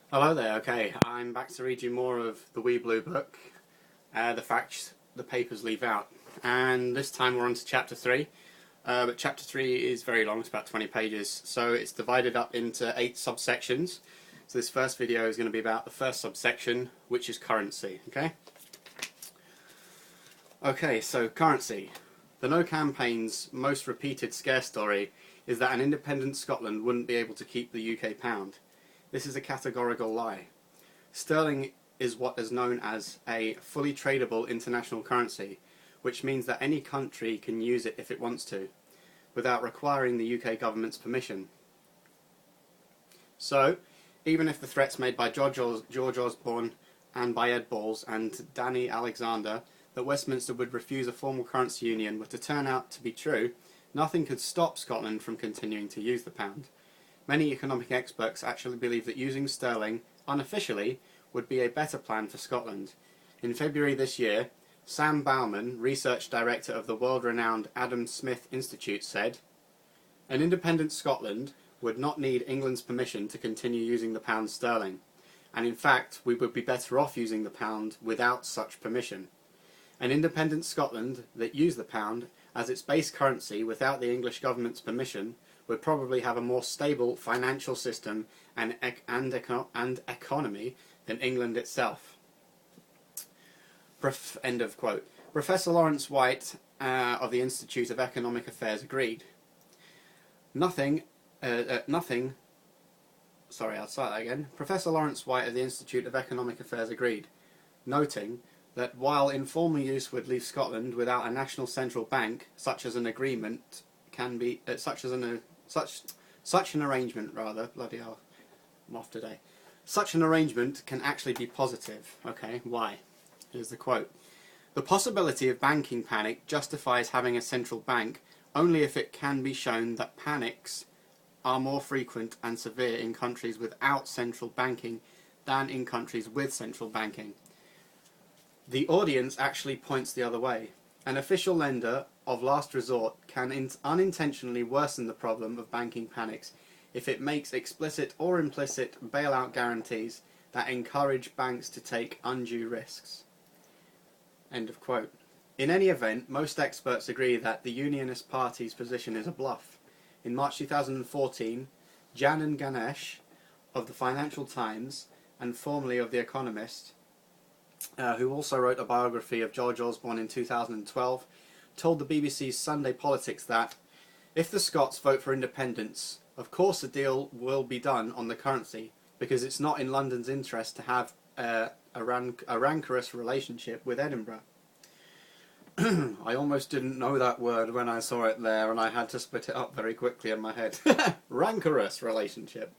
Hello there, okay, I'm back to read you more of the Wee Blue Book, the facts the papers leave out. And this time we're on to Chapter 3, but Chapter 3 is very long, it's about 20 pages, so it's divided up into 8 subsections. So this first video is going to be about the first subsection, which is currency, okay? Okay, so currency. The No campaign's most repeated scare story is that an independent Scotland wouldn't be able to keep the UK pound. This is a categorical lie. Sterling is what is known as a fully tradable international currency, which means that any country can use it if it wants to, without requiring the UK government's permission. So, even if the threats made by George Osborne and by Ed Balls and Danny Alexander that Westminster would refuse a formal currency union were to turn out to be true, nothing could stop Scotland from continuing to use the pound. Many economic experts actually believe that using sterling, unofficially, would be a better plan for Scotland. In February this year, Sam Bauman, research director of the world-renowned Adam Smith Institute, said, "An independent Scotland would not need England's permission to continue using the pound sterling, and in fact we would be better off using the pound without such permission. An independent Scotland that used the pound as its base currency without the English government's permission would probably have a more stable financial system and economy than England itself." End of quote. Professor Lawrence White of the Institute of Economic Affairs agreed. Professor Lawrence White of the Institute of Economic Affairs agreed, noting that while informal use would leave Scotland without a national central bank, such an arrangement can actually be positive. Okay, why? Here's the quote. "The possibility of banking panic justifies having a central bank only if it can be shown that panics are more frequent and severe in countries without central banking than in countries with central banking. The audience actually points the other way. An official lender of last resort can unintentionally worsen the problem of banking panics if it makes explicit or implicit bailout guarantees that encourage banks to take undue risks." End of quote. In any event, most experts agree that the Unionist Party's position is a bluff. In March 2014, Janan Ganesh of the Financial Times and formerly of The Economist, who also wrote a biography of George Osborne in 2012, told the BBC's Sunday Politics that, "If the Scots vote for independence, of course a deal will be done on the currency, because it's not in London's interest to have a rancorous relationship with Edinburgh." I almost didn't know that word when I saw it there, and I had to split it up very quickly in my head. Rancorous relationship.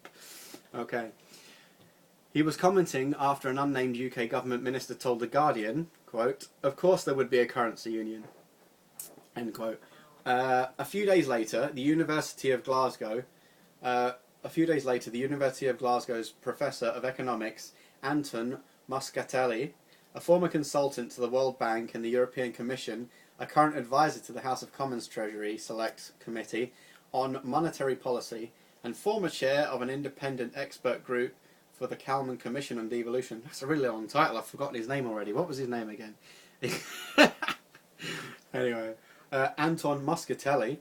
Okay. He was commenting after an unnamed UK government minister told The Guardian, quote, "Of course there would be a currency union." End quote. A few days later, the University of Glasgow's Professor of Economics, Anton Muscatelli, a former consultant to the World Bank and the European Commission, a current advisor to the House of Commons Treasury Select Committee on Monetary Policy, and former chair of an independent expert group for the Kalman Commission on Devolution. That's a really long title, I've forgotten his name already. What was his name again? Anyway, Anton Muscatelli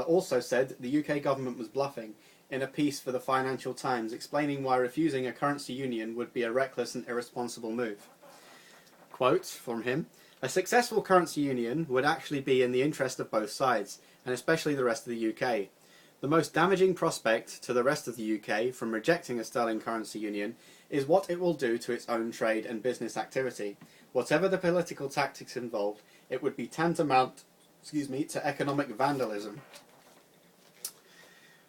also said the UK government was bluffing in a piece for the Financial Times, explaining why refusing a currency union would be a reckless and irresponsible move. Quote from him, "A successful currency union would actually be in the interest of both sides, and especially the rest of the UK. The most damaging prospect to the rest of the UK from rejecting a sterling currency union is what it will do to its own trade and business activity. Whatever the political tactics involved, it would be tantamount to economic vandalism."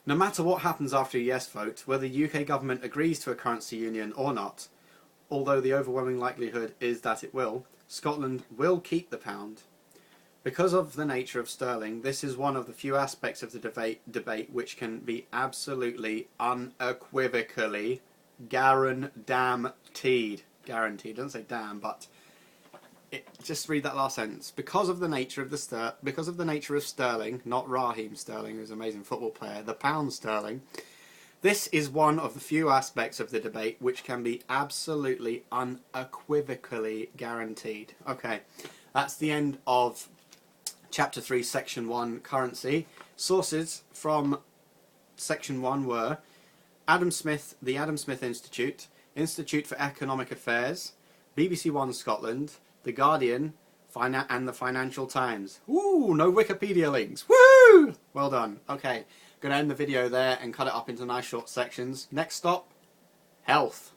No matter what happens after a yes vote, whether the UK government agrees to a currency union or not, although the overwhelming likelihood is that it will, Scotland will keep the pound. Because of the nature of sterling, this is one of the few aspects of the debate which can be absolutely, unequivocally guaranteed. Guaranteed, don't say damn, but just read that last sentence. Because of the nature of sterling, not Raheem Sterling, who's an amazing football player, the pound sterling, This is one of the few aspects of the debate which can be absolutely unequivocally guaranteed. Okay, that's the end of Chapter 3, Section 1, Currency. Sources from Section 1 were Adam Smith, the Adam Smith Institute, Institute for Economic Affairs, BBC One Scotland, The Guardian, and the Financial Times. Ooh, no Wikipedia links. Woo! Well done. Okay, going to end the video there and cut it up into nice short sections. Next stop, health.